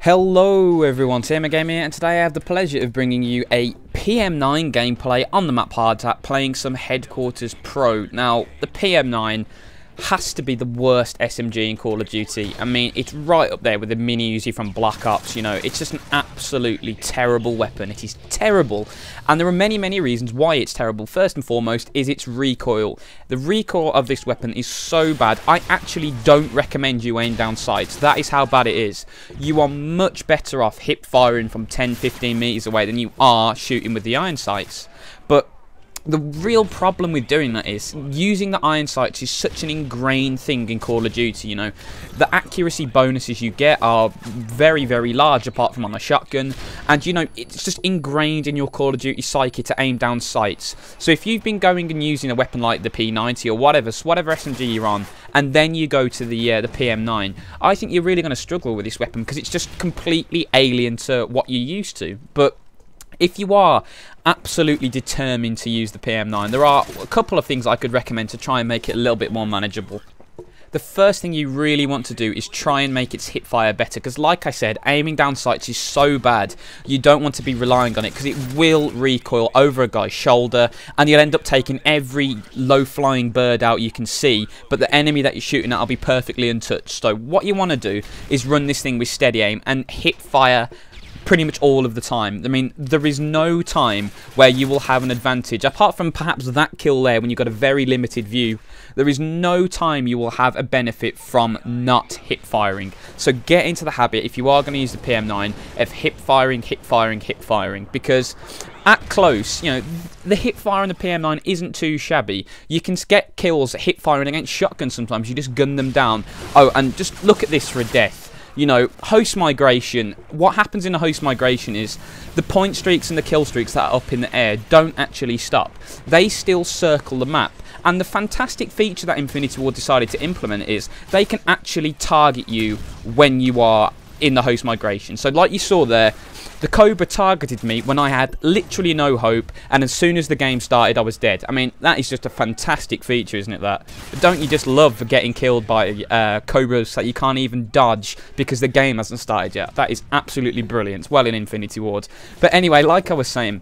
Hello everyone, TMMgamer here, and today I have the pleasure of bringing you a PM9 gameplay on the map Hardhat, playing some Headquarters Pro. Now, the PM9 has to be the worst SMG in Call of Duty. I mean, it's right up there with the Mini Uzi from Black Ops, you know. It's just an absolutely terrible weapon. It is terrible, and there are many reasons why it's terrible. First and foremost is its recoil. The recoil of this weapon is so bad, I actually don't recommend you aim down sights. That is how bad it is. You are much better off hip firing from 10-15 meters away than you are shooting with the iron sights. But the real problem with doing that is using the iron sights is such an ingrained thing in Call of Duty, you know. The accuracy bonuses you get are very large, apart from on the shotgun, and you know, it's just ingrained in your Call of Duty psyche to aim down sights. So if you've been going and using a weapon like the P90 or whatever SMG you're on, and then you go to the PM9, I think you're really going to struggle with this weapon because it's just completely alien to what you're used to. But if you are absolutely determined to use the PM9, there are a couple of things I could recommend to try and make it a little bit more manageable. The first thing you really want to do is try and make its hipfire better, because like I said, aiming down sights is so bad, you don't want to be relying on it, because it will recoil over a guy's shoulder, and you'll end up taking every low-flying bird out you can see, but the enemy that you're shooting at will be perfectly untouched. So what you want to do is run this thing with steady aim and hit fire pretty much all of the time. I mean, there is no time where you will have an advantage, apart from perhaps that kill there when you've got a very limited view. There is no time you will have a benefit from not hip firing. So get into the habit, if you are going to use the PM9, of hip firing, because at close, you know, the hip fire on the PM9 isn't too shabby. You can get kills hip firing against shotguns sometimes. You just gun them down. Oh, and just look at this for a death. You know, host migration, what happens in a host migration is the point streaks and the kill streaks that are up in the air don't actually stop. They still circle the map. And the fantastic feature that Infinity Ward decided to implement is they can actually target you when you are in the host migration. So like you saw there, the Cobra targeted me when I had literally no hope, and as soon as the game started I was dead. I mean, that is just a fantastic feature, isn't it, that? But don't you just love getting killed by Cobras that you can't even dodge because the game hasn't started yet? That is absolutely brilliant. Well in Infinity Ward. But anyway, like I was saying,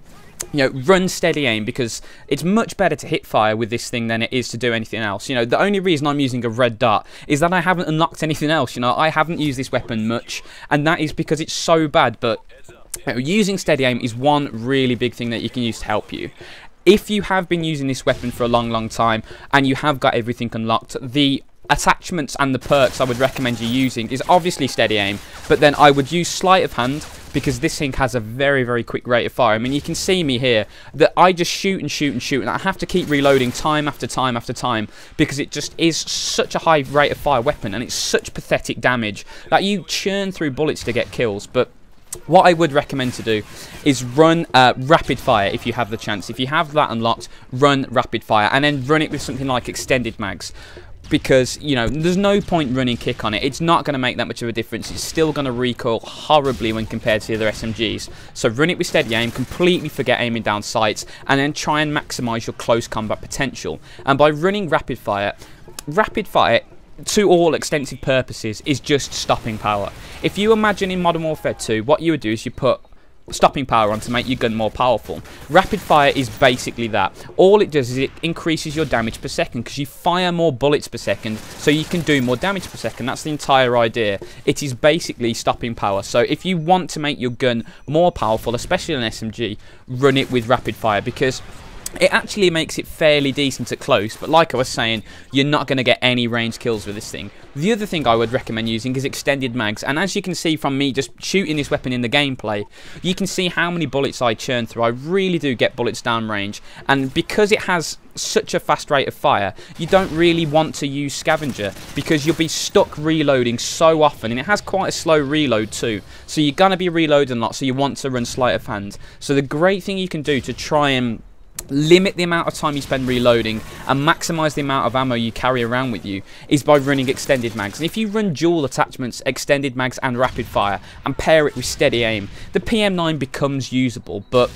you know, run steady aim, because it's much better to hit fire with this thing than it is to do anything else. You know, the only reason I'm using a red dot is that I haven't unlocked anything else. You know, I haven't used this weapon much, and that is because it's so bad. But you know, using steady aim is one really big thing that you can use to help you. If you have been using this weapon for a long time and you have got everything unlocked, the attachments and the perks I would recommend you using is obviously steady aim, but then I would use sleight of hand, because this thing has a very quick rate of fire. I mean, you can see me here that I just shoot and I have to keep reloading time after time because it just is such a high rate of fire weapon, and it's such pathetic damage that you churn through bullets to get kills. But what I would recommend to do is run rapid fire if you have the chance. If you have that unlocked, run rapid fire, and then run it with something like extended mags. Because, you know, there's no point running kick on it. It's not going to make that much of a difference. It's still going to recoil horribly when compared to the other SMGs. So run it with steady aim, completely forget aiming down sights, and then try and maximise your close combat potential. And by running rapid fire, to all extensive purposes, is just stopping power. If you imagine in Modern Warfare 2, what you would do is you put stopping power on to make your gun more powerful. Rapid fire is basically that. All it does is it increases your damage per second, because you fire more bullets per second, so you can do more damage per second. That's the entire idea. It is basically stopping power. So if you want to make your gun more powerful, especially an SMG, run it with rapid fire, because it actually makes it fairly decent at close, but like I was saying, you're not going to get any range kills with this thing. The other thing I would recommend using is extended mags, and as you can see from me just shooting this weapon in the gameplay, you can see how many bullets I churn through. I really do get bullets down range, and because it has such a fast rate of fire, you don't really want to use scavenger, because you'll be stuck reloading so often, and it has quite a slow reload too, so you're going to be reloading a lot, so you want to run sleight of hand. So the great thing you can do to try and limit the amount of time you spend reloading and maximize the amount of ammo you carry around with you is by running extended mags. And if you run dual attachments, extended mags and rapid fire, and pair it with steady aim, the PM9 becomes usable. But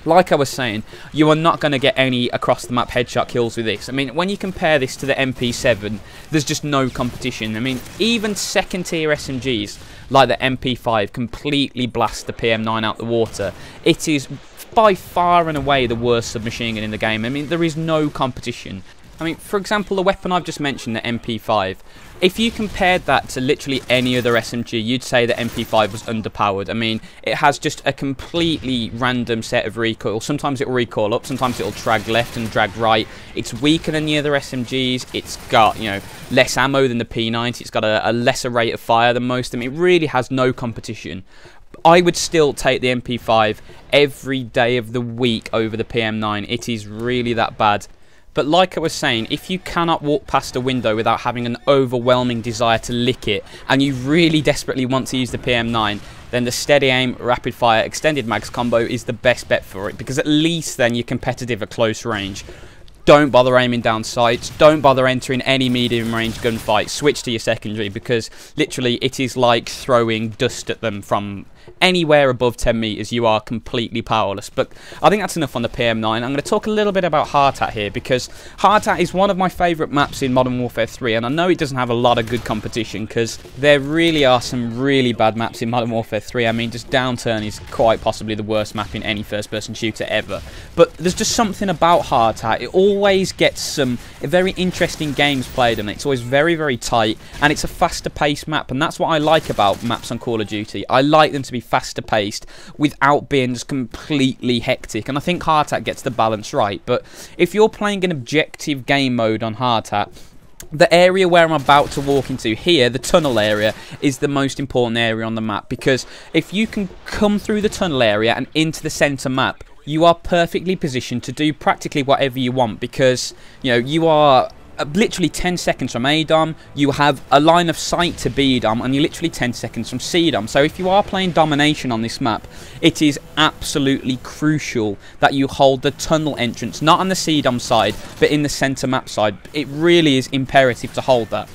like I was saying, you are not going to get any across-the-map headshot kills with this. I mean, when you compare this to the MP7, there's just no competition. I mean, even second-tier SMGs, like the MP5, completely blast the PM9 out the water. It is by far and away the worst submachine gun in the game. I mean, there is no competition. I mean, for example, the weapon I've just mentioned, the MP5, if you compared that to literally any other SMG, you'd say the MP5 was underpowered. I mean, it has just a completely random set of recoil. Sometimes it will recoil up, sometimes it will drag left and drag right. It's weaker than the other SMGs. It's got, you know, less ammo than the P90. It's got a lesser rate of fire than most of them. It really has no competition. I would still take the MP5 every day of the week over the PM9. It is really that bad. But like I was saying, if you cannot walk past a window without having an overwhelming desire to lick it, and you really desperately want to use the PM9, then the steady aim, rapid fire, extended mags combo is the best bet for it, because at least then you're competitive at close range. Don't bother aiming down sights, don't bother entering any medium range gunfight, switch to your secondary, because literally it is like throwing dust at them from anywhere above 10 meters. You are completely powerless. But I think that's enough on the PM9. I'm going to talk a little bit about Hardhat here, because Hardhat is one of my favourite maps in Modern Warfare 3, and I know it doesn't have a lot of good competition, because there really are some really bad maps in Modern Warfare 3. I mean, just Downturn is quite possibly the worst map in any first-person shooter ever. But there's just something about Hardhat. It always gets some very interesting games played on it. It's always very, very tight, and it's a faster-paced map, and that's what I like about maps on Call of Duty. I like them to be faster paced without being just completely hectic, and I think Hardhat gets the balance right. But if you're playing an objective game mode on Hardhat, the area where I'm about to walk into here, the tunnel area, is the most important area on the map, because if you can come through the tunnel area and into the centre map, you are perfectly positioned to do practically whatever you want, because, you know, you are literally 10 seconds from A-Dom, you have a line of sight to B-Dom, and you're literally 10 seconds from C-Dom. So if you are playing domination on this map, it is absolutely crucial that you hold the tunnel entrance, not on the C-Dom side, but in the centre map side. It really is imperative to hold that.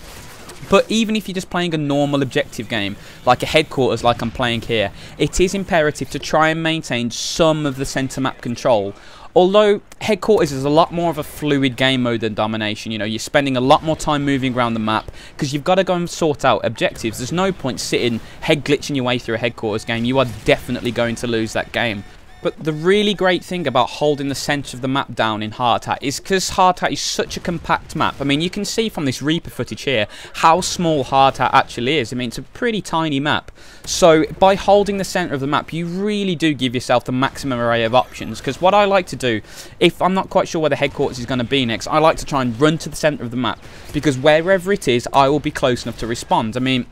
But even if you're just playing a normal objective game, like a headquarters like I'm playing here, it is imperative to try and maintain some of the centre map control. Although headquarters is a lot more of a fluid game mode than domination. You know, you're spending a lot more time moving around the map, because you've got to go and sort out objectives. There's no point sitting head glitching your way through a headquarters game. You are definitely going to lose that game. But the really great thing about holding the centre of the map down in Hardhat is because Hardhat is such a compact map. I mean, you can see from this Reaper footage here how small Hardhat actually is. I mean, it's a pretty tiny map. So by holding the centre of the map, you really do give yourself the maximum array of options. Because what I like to do, if I'm not quite sure where the headquarters is going to be next, I like to try and run to the centre of the map, because wherever it is, I will be close enough to respond. I mean,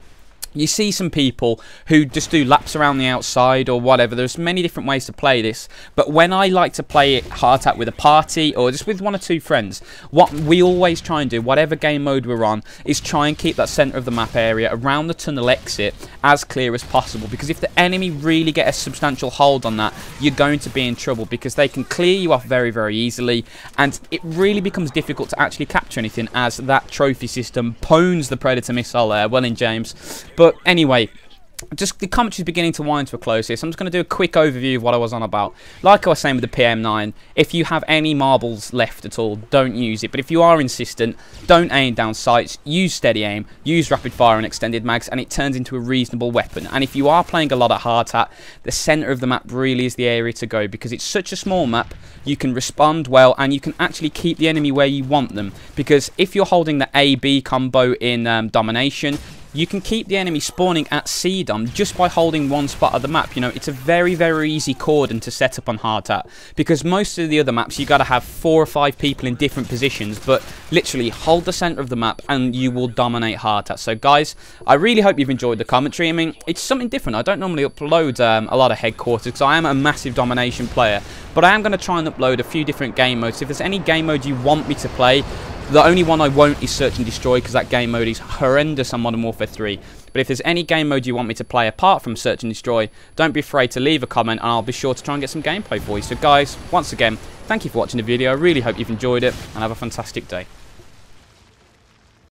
you see some people who just do laps around the outside or whatever. There's many different ways to play this, but when I like to play it Hardhat with a party or just with one or two friends, what we always try and do, whatever game mode we're on, is try and keep that centre of the map area around the tunnel exit as clear as possible, because if the enemy really get a substantial hold on that, you're going to be in trouble, because they can clear you off very, very easily, and it really becomes difficult to actually capture anything, as that trophy system pwns the Predator missile there, well in James. But anyway, just the commentary is beginning to wind to a close here, so I'm just going to do a quick overview of what I was on about. Like I was saying with the PM9, if you have any marbles left at all, don't use it. But if you are insistent, don't aim down sights, use steady aim, use rapid fire and extended mags, and it turns into a reasonable weapon. And if you are playing a lot at Hardhat, the centre of the map really is the area to go, because it's such a small map, you can respond well, and you can actually keep the enemy where you want them. Because if you're holding the A-B combo in domination, you can keep the enemy spawning at C-Dom just by holding one spot of the map. You know, it's a very, very easy cordon to set up on Hardhat, because most of the other maps, you got to have 4 or 5 people in different positions, but literally hold the centre of the map and you will dominate Hardhat. So guys, I really hope you've enjoyed the commentary. I mean, it's something different. I don't normally upload a lot of headquarters, because I am a massive domination player, but I am going to try and upload a few different game modes. If there's any game mode you want me to play, the only one I won't is Search and Destroy, because that game mode is horrendous on Modern Warfare 3. But if there's any game mode you want me to play apart from Search and Destroy, don't be afraid to leave a comment, and I'll be sure to try and get some gameplay for you. So guys, once again, thank you for watching the video. I really hope you've enjoyed it, and have a fantastic day.